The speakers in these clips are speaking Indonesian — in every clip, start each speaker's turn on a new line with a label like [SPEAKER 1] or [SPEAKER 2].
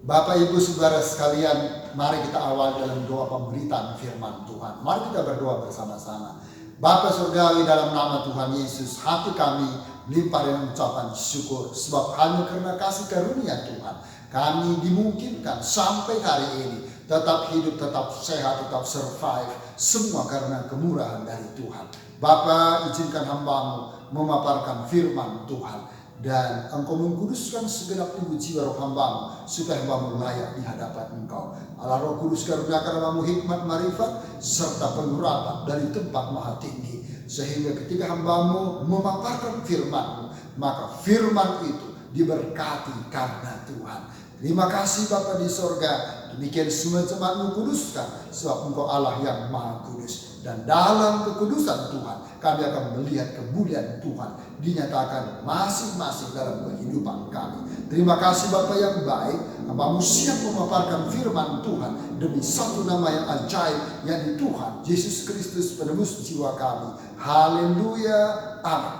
[SPEAKER 1] Bapak Ibu Saudara sekalian, mari kita awal dalam doa pemberitaan firman Tuhan. Mari kita berdoa bersama-sama. Bapa Surgawi, dalam nama Tuhan Yesus, hati kami limpah dengan ucapan syukur. Sebab hanya karena kasih karunia Tuhan, kami dimungkinkan sampai hari ini tetap hidup, tetap sehat, tetap survive. Semua karena kemurahan dari Tuhan. Bapa, izinkan hamba-Mu memaparkan firman Tuhan. Dan Engkau mengkuduskan segenap tubuh jiwa roh hamba-Mu, supaya hamba-Mu layak di hadapan Engkau. Allah Roh Kudus, karuniakan hamba-Mu hikmat, marifat, serta pengurapan dari tempat maha tinggi. Sehingga ketika hamba-Mu memaparkan firman-Mu, maka firman itu diberkati karena Tuhan. Terima kasih Bapa di sorga. Demikian semua jemaat-Mu kuduskan, sebab Engkau Allah yang maha kudus. Dan dalam kekudusan Tuhan, kami akan melihat kemuliaan Tuhan dinyatakan masing-masing dalam kehidupan kami. Terima kasih Bapa yang baik, hamba-Mu siap memaparkan firman Tuhan demi satu nama yang ajaib, yakni Tuhan Yesus Kristus, penebus jiwa kami. Haleluya, amin.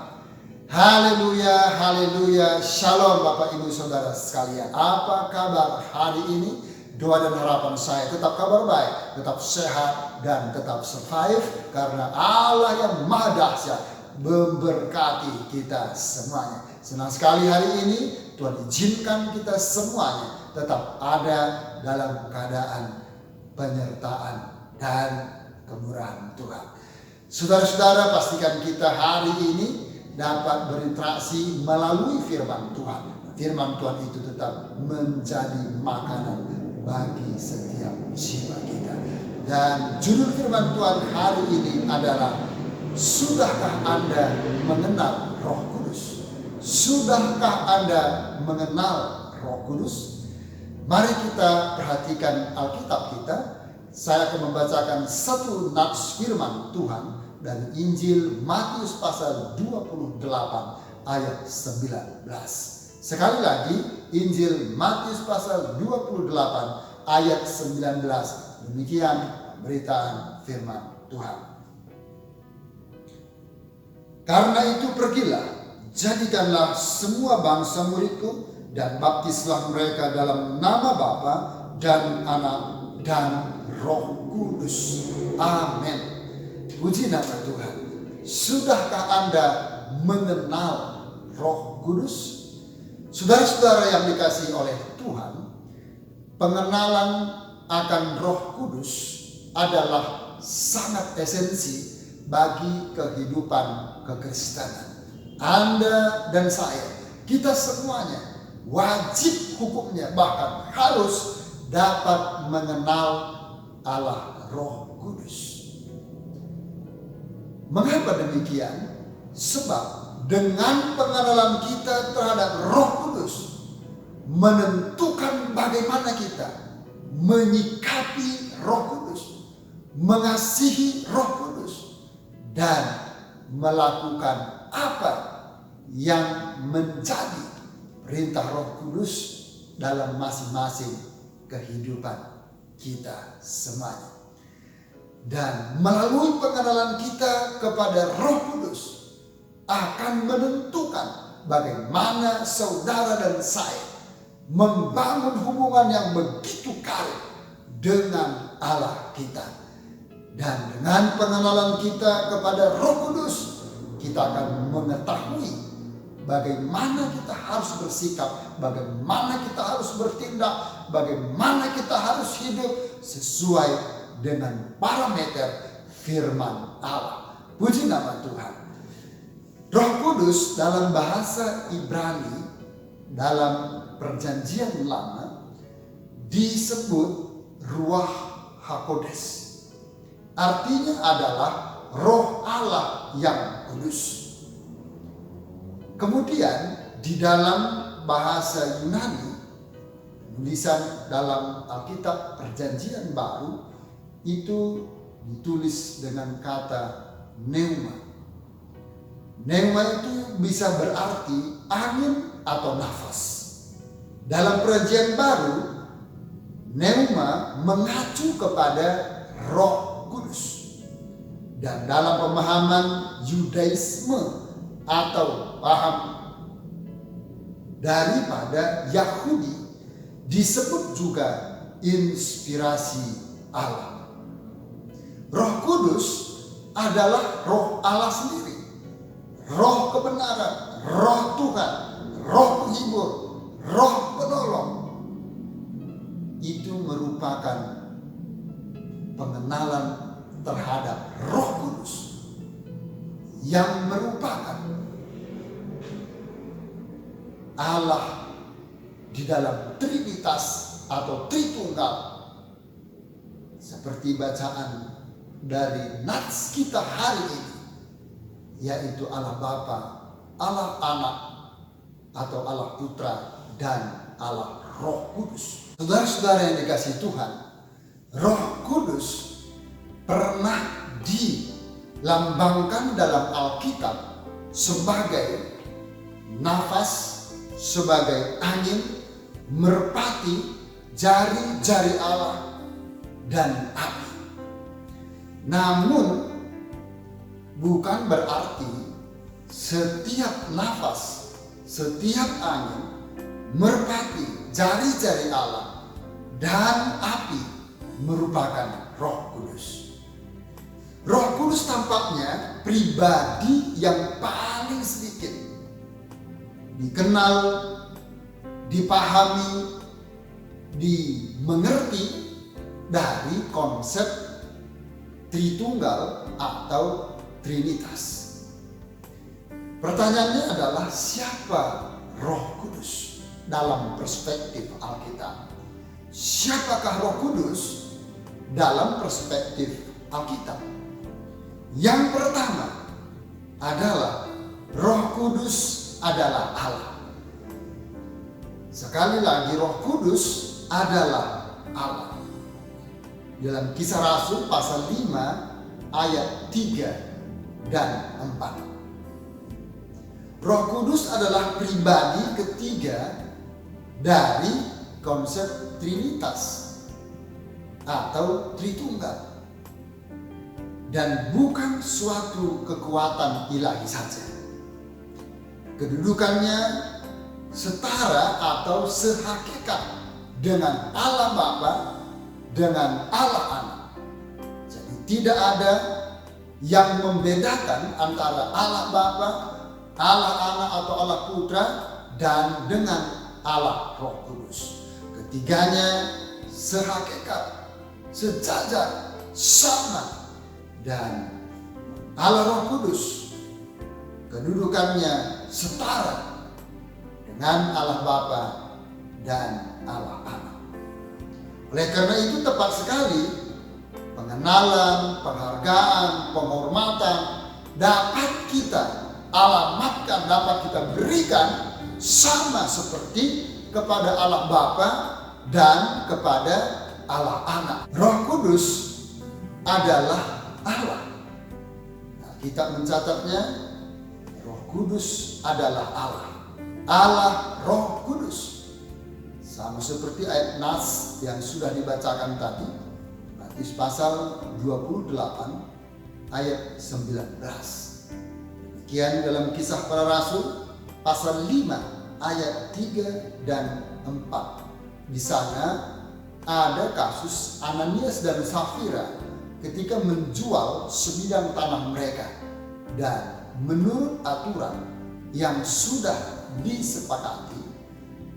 [SPEAKER 1] Haleluya, haleluya. Shalom Bapak Ibu Saudara sekalian. Apa kabar hari ini? Doa dan harapan saya tetap kabar baik, tetap sehat, dan tetap survive. Karena Allah yang maha dahsyat memberkati kita semuanya. Senang sekali hari ini Tuhan izinkan kita semuanya tetap ada dalam keadaan penyertaan dan kemurahan Tuhan. Saudara-saudara, pastikan kita hari ini dapat berinteraksi melalui firman Tuhan. Firman Tuhan itu tetap menjadi makanan bagi setiap jiwa kita. Dan judul firman Tuhan hari ini adalah, sudahkah Anda mengenal Roh Kudus? Sudahkah Anda mengenal Roh Kudus? Mari kita perhatikan Alkitab kita. Saya akan membacakan satu nats firman Tuhan dari Injil Matius pasal 28 ayat 19. Sekali lagi, Injil Matius pasal 28 ayat 19. Demikian beritaan firman Tuhan. Karena itu pergilah, jadikanlah semua bangsa muridku, dan baptislah mereka dalam nama Bapa dan Anak dan Roh Kudus. Amin. Puji nama Tuhan. Sudahkah Anda mengenal Roh Kudus? Saudara-saudara yang dikasihi oleh Tuhan, pengenalan akan Roh Kudus adalah sangat esensi bagi kehidupan kekristenan. Anda dan saya, kita semuanya wajib hukumnya, bahkan harus dapat mengenal Allah Roh Kudus. Mengapa demikian? Sebab dengan pengenalan kita terhadap Roh Kudus menentukan bagaimana kita menyikapi Roh Kudus, mengasihi Roh Kudus, dan melakukan apa yang menjadi perintah Roh Kudus dalam masing-masing kehidupan kita semuanya. Dan melalui pengenalan kita kepada Roh Kudus akan menentukan bagaimana saudara dan saya membangun hubungan yang begitu karib dengan Allah kita. Dan dengan pengenalan kita kepada Roh Kudus, kita akan mengetahui bagaimana kita harus bersikap, bagaimana kita harus bertindak, bagaimana kita harus hidup sesuai dengan parameter firman Allah. Puji nama Tuhan. Roh Kudus dalam bahasa Ibrani, dalam perjanjian lama, disebut Ruach HaKodes. Artinya adalah Roh Allah yang kudus. Kemudian di dalam bahasa Yunani, tulisan dalam Alkitab Perjanjian Baru itu ditulis dengan kata pneuma. Pneuma itu bisa berarti angin atau nafas. Dalam Perjanjian Baru, pneuma mengacu kepada Roh Kudus. Dan dalam pemahaman Yudaisme atau paham daripada Yahudi, disebut juga inspirasi Allah. Roh Kudus adalah roh Allah sendiri. Roh kebenaran, roh Tuhan, roh penghibur, roh penolong. Itu merupakan pengenalan terhadap Roh Kudus yang merupakan Allah di dalam Trinitas atau Tritunggal, seperti bacaan dari nats kita hari ini, yaitu Allah Bapa, Allah Anak atau Allah Putra, dan Allah Roh Kudus. Saudara-saudara yang dikasihi Tuhan, Roh Kudus pernah dilambangkan dalam Alkitab sebagai nafas, sebagai angin, merpati, jari-jari Allah, dan api. Namun bukan berarti setiap nafas, setiap angin, merpati, jari-jari Allah, dan api merupakan Roh Kudus. Roh Kudus tampaknya pribadi yang paling sedikit dikenal, dipahami, dimengerti dari konsep Tritunggal atau Trinitas. Pertanyaannya adalah, siapa Roh Kudus dalam perspektif Alkitab? Siapakah Roh Kudus dalam perspektif Alkitab? Yang pertama adalah Roh Kudus adalah Allah. Sekali lagi, Roh Kudus adalah Allah. Dalam Kisah Rasul pasal 5 ayat 3 dan 4. Roh Kudus adalah pribadi ketiga dari konsep Trinitas atau Tritunggal, dan bukan suatu kekuatan ilahi saja. Kedudukannya setara atau sehakikat dengan Allah Bapa, dengan Allah Anak. Jadi tidak ada yang membedakan antara Allah Bapa, Allah Anak atau Allah Putra, dan dengan Allah Roh Kudus. Ketiganya sehakikat, sejajar, sama. Dan Allah Roh Kudus kedudukannya setara dengan Allah Bapa dan Allah Anak. Oleh karena itu tepat sekali pengenalan, penghargaan, penghormatan dapat kita alamatkan, dapat kita berikan sama seperti kepada Allah Bapa dan kepada Allah Anak. Roh Kudus adalah Allah. Nah, kita mencatatnya, Roh Kudus adalah Allah. Allah Roh Kudus. Sama seperti ayat Nas yang sudah dibacakan tadi, Matius pasal 28 ayat 19. Demikian dalam Kisah Para Rasul pasal 5 ayat 3 dan 4. Di sana ada kasus Ananias dan Safira ketika menjual sebidang tanah mereka, dan menurut aturan yang sudah disepakati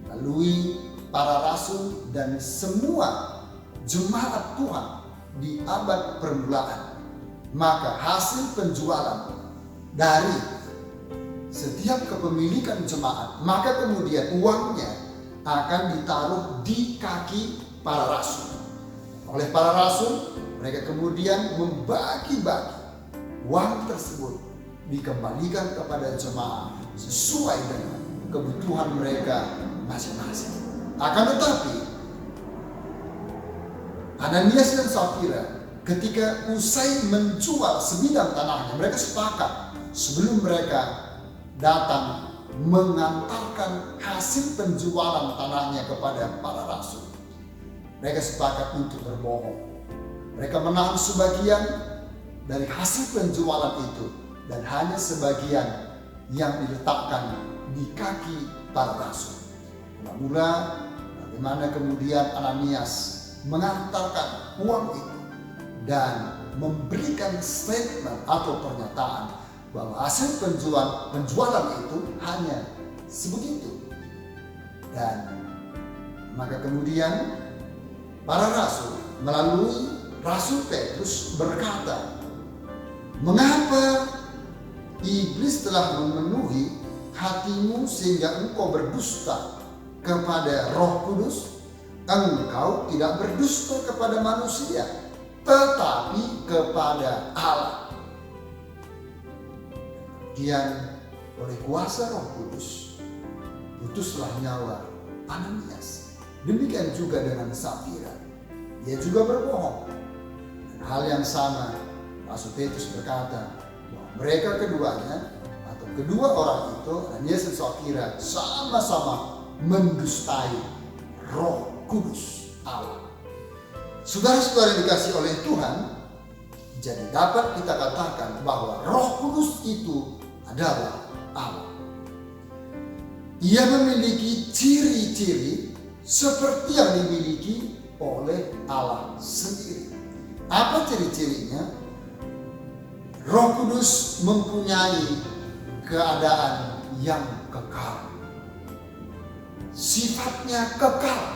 [SPEAKER 1] melalui para rasul dan semua jemaat Tuhan di abad permulaan, maka hasil penjualan dari setiap kepemilikan jemaat, maka kemudian uangnya akan ditaruh di kaki para rasul. Oleh para rasul, mereka kemudian membagi-bagi uang tersebut, dikembalikan kepada jemaat sesuai dengan kebutuhan mereka masing-masing. Akan tetapi, Ananias dan Safira ketika usai menjual sebidang tanahnya, mereka sepakat sebelum mereka datang mengantarkan hasil penjualan tanahnya kepada para rasul, mereka sepakat untuk berbohong. Mereka menahan sebagian dari hasil penjualan itu, dan hanya sebagian yang diletakkan di kaki para rasul. Mula-mula mereka di mana kemudian Ananias mengantarkan uang itu dan memberikan statement atau pernyataan bahwa hasil penjualan itu hanya sebegitu. Dan maka kemudian para rasul melalui Rasul Petrus berkata, "Mengapa iblis telah memenuhi hatimu sehingga engkau berdusta kepada Roh Kudus? Engkau tidak berdusta kepada manusia, tetapi kepada Allah." Kemudian oleh kuasa Roh Kudus putuslah nyawa Ananias. Demikian juga dengan Safira. Dia juga berbohong. Dan hal yang sama Rasul Petrus berkata bahwa mereka keduanya atau kedua orang itu, Ananias dan Safira, sama-sama mendustai Roh Kudus Allah. Saudara-saudara yang dikasihi oleh Tuhan, jadi dapat kita katakan bahwa Roh Kudus itu adalah Allah. Ia memiliki ciri-ciri seperti yang dimiliki oleh Allah sendiri. Apa ciri-cirinya? Roh Kudus mempunyai keadaan yang kekal. Sifatnya kekal.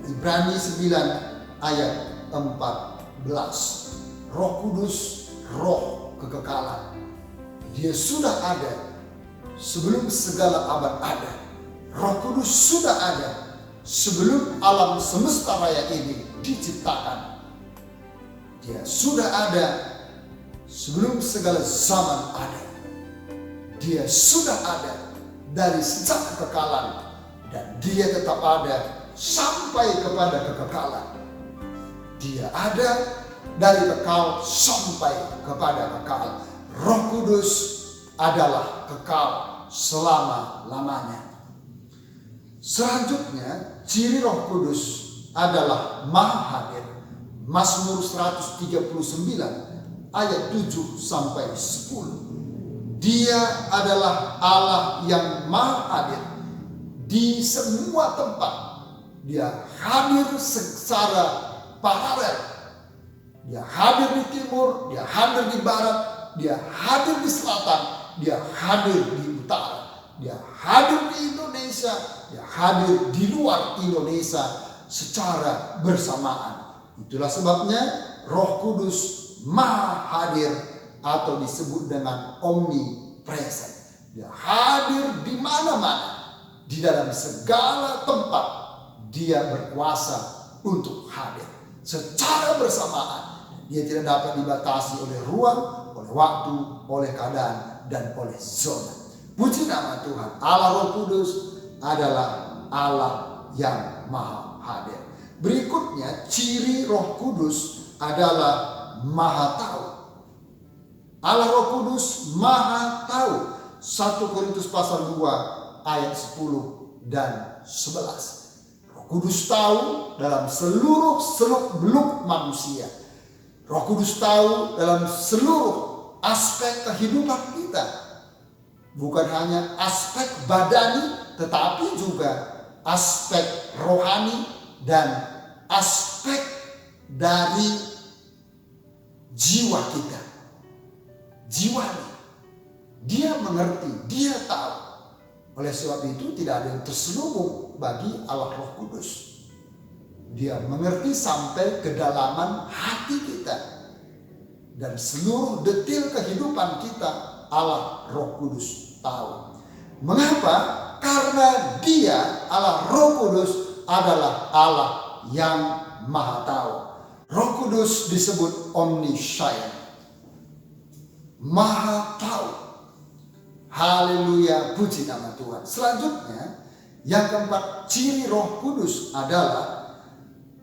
[SPEAKER 1] Ibrani 9 ayat 14. Roh Kudus, roh kekekalan. Dia sudah ada sebelum segala abad ada. Roh Kudus sudah ada sebelum alam semesta raya ini diciptakan. Dia sudah ada sebelum segala zaman ada. Dia sudah ada dari sejak kekekalan, dan dia tetap ada sampai kepada kekekalan. Dia ada dari kekal sampai kepada kekal. Roh Kudus adalah kekal selama-lamanya. Selanjutnya, ciri Roh Kudus adalah Maha Hadir. Mazmur 139 ayat 7 sampai 10. Dia adalah Allah yang Maha Hadir di semua tempat. Dia hadir secara paralel. Dia hadir di timur, dia hadir di barat, dia hadir di selatan, dia hadir di utara, dia hadir di Indonesia, dia hadir di luar Indonesia secara bersamaan. Itulah sebabnya Roh Kudus Maha Hadir atau disebut dengan omnipresent. Dia hadir di mana-mana, di dalam segala tempat. Dia berkuasa untuk hadir secara bersamaan. Dia tidak dapat dibatasi oleh ruang, oleh waktu, oleh keadaan, dan oleh zona. Puji nama Tuhan. Allah Roh Kudus adalah Allah yang Maha Hadir. Berikutnya, ciri Roh Kudus adalah Maha Tahu. Allah Roh Kudus Maha Tahu. 1 Korintus pasal 2 ayat 10 dan 11. Roh Kudus tahu dalam seluruh seluk-beluk manusia. Roh Kudus tahu dalam seluruh aspek kehidupan kita. Bukan hanya aspek badani, tetapi juga aspek rohani dan aspek dari jiwa kita. Jiwanya. Dia mengerti, dia tahu. Oleh sebab itu tidak ada yang terselubung bagi Allah Roh Kudus. Dia mengerti sampai kedalaman hati kita. Dan seluruh detil kehidupan kita Allah Roh Kudus tahu. Mengapa? Karena dia, Allah Roh Kudus, adalah Allah yang Maha Tahu. Roh Kudus disebut omniscient, Maha Tahu. Haleluya, puji nama Tuhan. Selanjutnya, yang keempat, ciri Roh Kudus adalah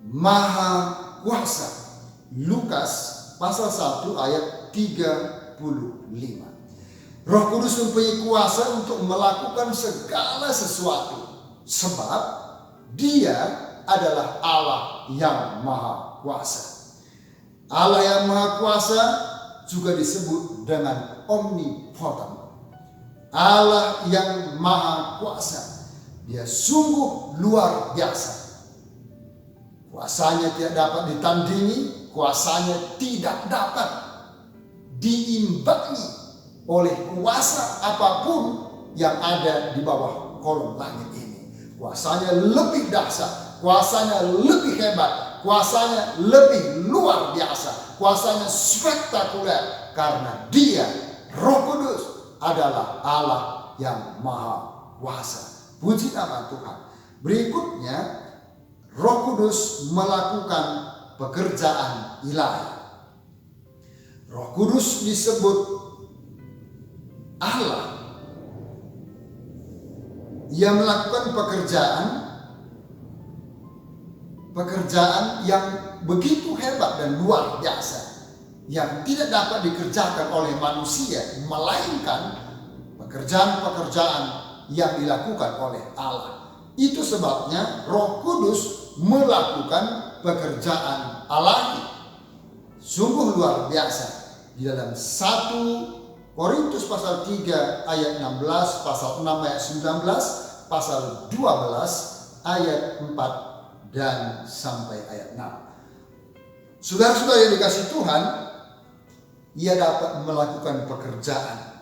[SPEAKER 1] Maha Kuasa. Lukas pasal 1 ayat 35. Roh Kudus mempunyai kuasa untuk melakukan segala sesuatu, sebab dia adalah Allah yang Maha Kuasa. Allah yang Maha Kuasa juga disebut dengan omnipotent. Allah yang Maha Kuasa. Dia sungguh luar biasa. Kuasanya tidak dapat ditandingi, kuasanya tidak dapat diimbangi oleh kuasa apapun yang ada di bawah kolong langit ini. Kuasanya lebih dahsyat, kuasanya lebih hebat, kuasanya lebih luar biasa, kuasanya spektakuler, karena Dia, Roh Kudus, adalah Allah yang maha kuasa. Puji nama Tuhan. Berikutnya, Roh Kudus melakukan pekerjaan ilahi. Roh Kudus disebut Allah. Ia melakukan pekerjaan yang begitu hebat dan luar biasa, yang tidak dapat dikerjakan oleh manusia, melainkan pekerjaan-pekerjaan yang dilakukan oleh Allah. Itu sebabnya Roh Kudus melakukan pekerjaan alahi. Sungguh luar biasa. Di dalam 1 Korintus pasal 3 ayat 16, pasal 6 ayat 19, pasal 12 ayat 4 dan sampai ayat 6. Saudara-saudara yang dikasihi Tuhan, ia dapat melakukan pekerjaan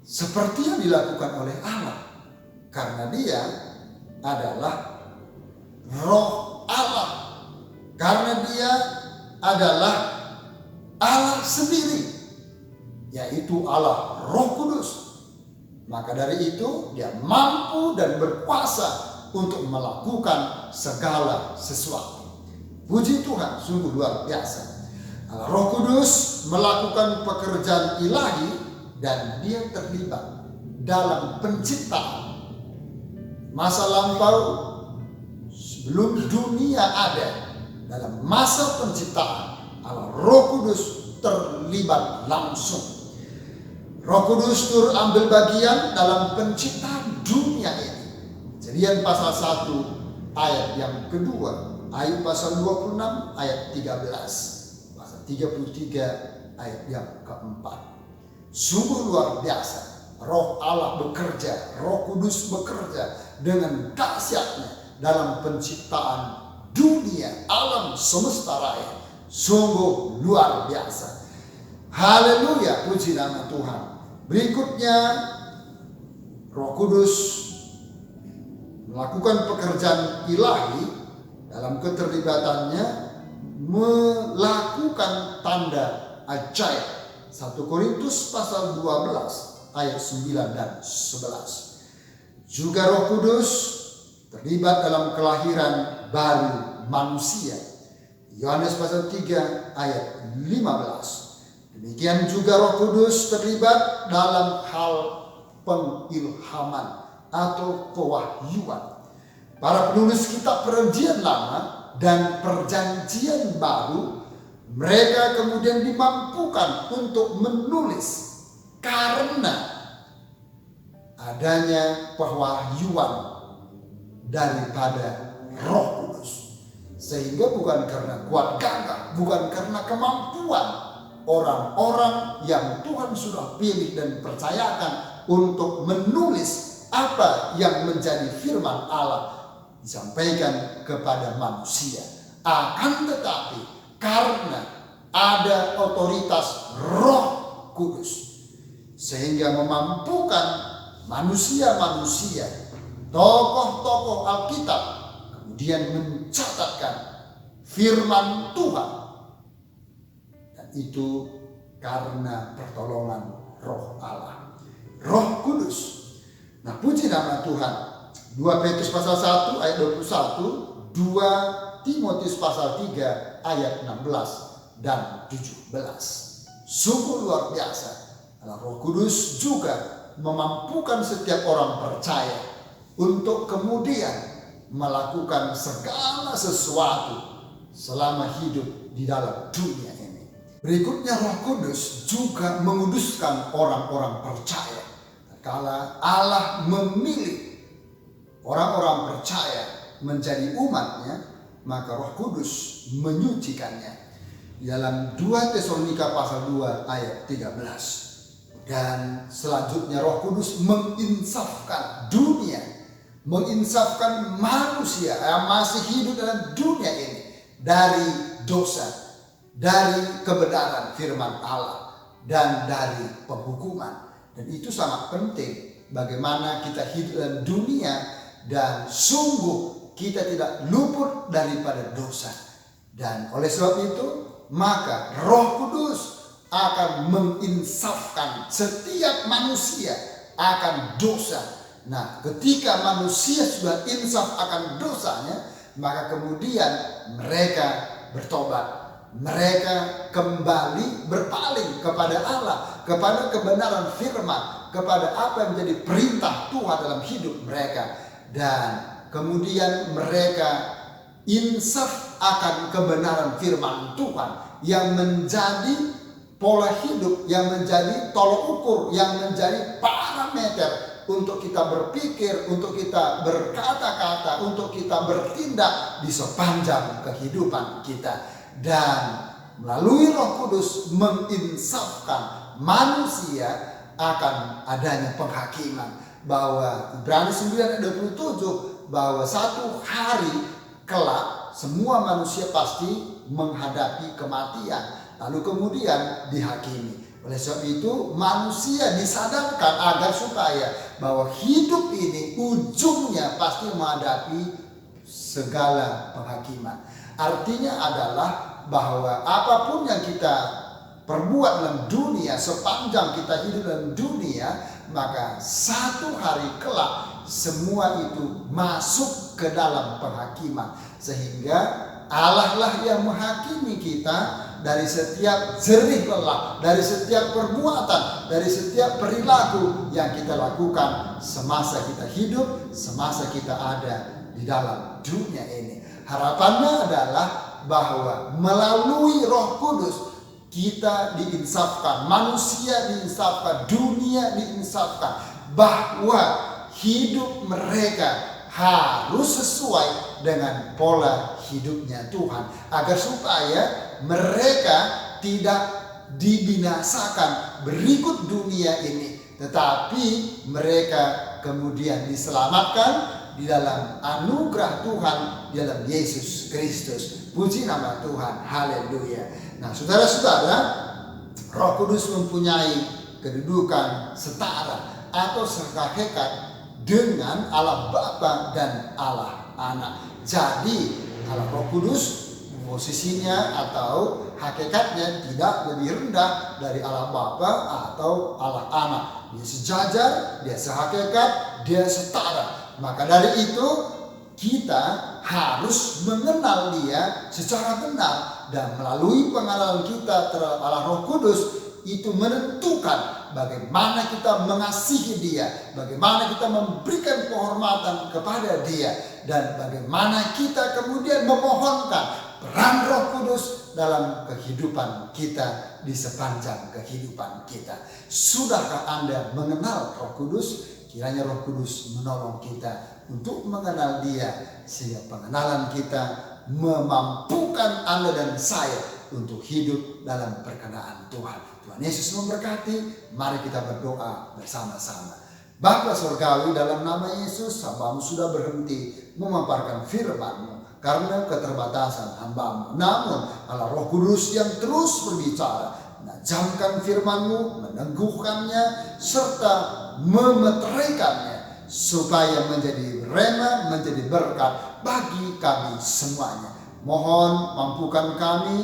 [SPEAKER 1] seperti yang dilakukan oleh Allah, karena Dia adalah Roh Allah, karena Dia adalah Allah sendiri, yaitu Allah Roh Kudus. Maka dari itu Dia mampu dan berkuasa untuk melakukan segala sesuatu. Puji Tuhan, sungguh luar biasa. Allah Roh Kudus melakukan pekerjaan ilahi dan Dia terlibat dalam penciptaan. Masa lampau, sebelum dunia ada, dalam masa penciptaan, Allah Roh Kudus terlibat langsung. Roh Kudus turut ambil bagian dalam penciptaan dunia ini. Kejadian pasal 1 ayat yang kedua, Ayub pasal 26 ayat 13, pasal 33 ayat yang keempat. Sungguh luar biasa. Roh Allah bekerja, Roh Kudus bekerja dengan dahsyatnya dalam penciptaan dunia, alam semesta raya. Sungguh luar biasa. Haleluya, puji nama Tuhan. Berikutnya, Roh Kudus melakukan pekerjaan ilahi dalam keterlibatannya, melakukan tanda ajaib. 1 Korintus pasal 12 ayat 9 dan 11. Juga Roh Kudus terlibat dalam kelahiran baru manusia. Yohanes pasal 3 ayat 15. Demikian juga Roh Kudus terlibat dalam hal pengilhaman atau pewahyuan. Para penulis kitab Perjanjian Lama dan Perjanjian Baru, mereka kemudian dimampukan untuk menulis karena adanya pewahyuan daripada Roh Kudus. Sehingga bukan karena kuat gagah, bukan karena kemampuan orang-orang yang Tuhan sudah pilih dan percayakan untuk menulis apa yang menjadi firman Allah disampaikan kepada manusia. Akan tetapi karena ada otoritas Roh Kudus, sehingga memampukan manusia-manusia, tokoh-tokoh Alkitab, kemudian mencatatkan firman Tuhan. Dan itu karena pertolongan Roh Allah, Roh Kudus. Nah, puji nama Tuhan. 2 Petrus pasal 1 ayat 21, 2 Timotius pasal 3 ayat 16 dan 17. Sungguh luar biasa. Allah Roh Kudus juga memampukan setiap orang percaya untuk kemudian melakukan segala sesuatu selama hidup di dalam dunia ini. Berikutnya, Roh Kudus juga menguduskan orang-orang percaya. Kala Allah memilih orang-orang percaya menjadi umatnya, maka Roh Kudus menyucikannya. Dalam 2 Tesalonika pasal 2 ayat 13. Dan selanjutnya Roh Kudus menginsafkan dunia menginsafkan manusia yang masih hidup dalam dunia ini dari dosa, dari kebenaran firman Allah, dan dari penghukuman. Dan itu sangat penting bagaimana kita hidup dalam dunia dan sungguh kita tidak luput daripada dosa. Dan oleh sebab itu maka Roh Kudus akan menginsafkan setiap manusia akan dosa. Nah, ketika manusia sudah insaf akan dosanya, maka kemudian mereka bertobat. Mereka kembali berpaling kepada Allah, kepada kebenaran firman, kepada apa yang menjadi perintah Tuhan dalam hidup mereka. Dan kemudian mereka insaf akan kebenaran firman Tuhan yang menjadi pola hidup, yang menjadi tolok ukur, yang menjadi parameter untuk kita berpikir, untuk kita berkata-kata, untuk kita bertindak di sepanjang kehidupan kita. Dan melalui Roh Kudus menginsafkan manusia akan adanya penghakiman. Bahwa Ibrani 9:27 bahwa satu hari kelak semua manusia pasti menghadapi kematian, lalu kemudian dihakimi. Oleh sebab itu manusia disadarkan agar supaya bahwa hidup ini ujungnya pasti menghadapi segala penghakiman. Artinya adalah bahwa apapun yang kita perbuat dalam dunia, sepanjang kita hidup dalam dunia, maka satu hari kelak semua itu masuk ke dalam penghakiman. Sehingga Allah lah yang menghakimi kita dari setiap jerih lelah, dari setiap perbuatan, dari setiap perilaku yang kita lakukan semasa kita hidup, semasa kita ada di dalam dunia ini. Harapannya adalah bahwa melalui Roh Kudus kita diinsafkan, manusia diinsafkan, dunia diinsafkan, bahwa hidup mereka harus sesuai dengan pola hidupnya Tuhan, agar supaya mereka tidak dibinasakan berikut dunia ini, tetapi mereka kemudian diselamatkan di dalam anugerah Tuhan, di dalam Yesus Kristus. Puji nama Tuhan, haleluya. Nah, saudara-saudara, Roh Kudus mempunyai kedudukan setara atau sehakikat dengan Allah Bapa dan Allah Anak. Jadi Allah Roh Kudus posisinya atau hakikatnya tidak lebih rendah dari Allah Bapa atau Allah Anak. Dia sejajar, dia sehakikat, dia setara. Maka dari itu kita harus mengenal dia secara benar, dan melalui pengenalan kita terhadap Allah Roh Kudus itu menentukan bagaimana kita mengasihi dia, bagaimana kita memberikan penghormatan kepada dia, dan bagaimana kita kemudian memohonkan peran Roh Kudus dalam kehidupan kita di sepanjang kehidupan kita. Sudahkah Anda mengenal Roh Kudus? Kiranya Roh Kudus menolong kita untuk mengenal dia, sehingga pengenalan kita memampukan Anda dan saya untuk hidup dalam perkenaan Tuhan. Tuhan Yesus memberkati. Mari kita berdoa bersama-sama. Bapa Surgawi, dalam nama Yesus, hamba-Mu sudah berhenti memaparkan firman-Mu karena keterbatasan hamba-Mu. Namun Allah Roh Kudus yang terus berbicara, menajamkan firman-Mu, meneguhkannya, serta memeteraikannya supaya menjadi rema, menjadi berkat bagi kami semuanya. Mohon mampukan kami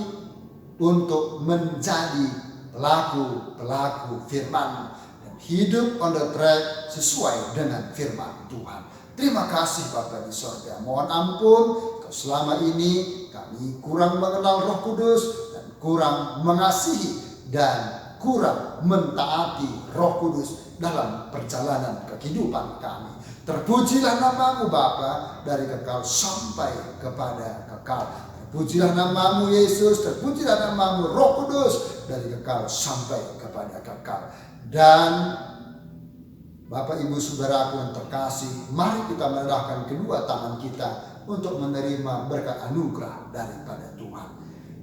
[SPEAKER 1] untuk menjadi pelaku-pelaku firman dan hidup on the track sesuai dengan firman Tuhan. Terima kasih Bapa di sorga. Mohon ampun kalau selama ini kami kurang mengenal Roh Kudus dan kurang mengasihi dan kurang mentaati Roh Kudus dalam perjalanan kehidupan kami. Terpujilah nama-Mu Bapa dari kekal sampai kepada kekal. Terpujilah nama-Mu Yesus, terpujilah nama-Mu Roh Kudus dari kekal sampai kepada kekal. Dan Bapak Ibu Saudaraku yang terkasih, mari kita merendahkan kedua tangan kita untuk menerima berkat anugerah daripada Tuhan.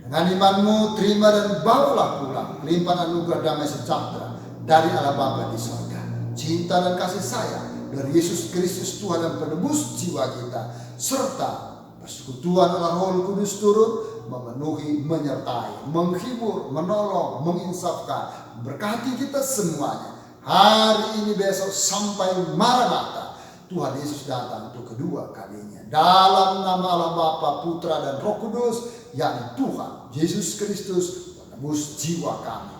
[SPEAKER 1] Dengan iman-Mu terima dan bawalah pulang limpahan anugerah damai sejahtera dari Allah Bapa di surga, cinta dan kasih sayang dari Yesus Kristus Tuhan dan penebus jiwa kita, serta persekutuan Allah Roh Kudus turun memenuhi, menyertai, menghibur, menolong, menginsafkan, berkati kita semuanya. Hari ini, besok, sampai Maranatha, Tuhan Yesus datang untuk kedua kalinya. Dalam nama Allah Bapa, Putra dan Roh Kudus, yakni Tuhan Yesus Kristus, penebus jiwa kami.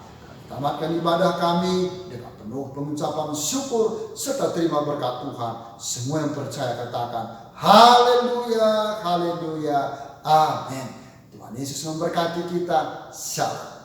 [SPEAKER 1] Tamatkan ibadah kami dengan penuh pengucapan syukur serta terima berkat Tuhan. Semua yang percaya katakan haleluya, haleluya, amin. Tuhan Yesus memberkati kita. Shalom.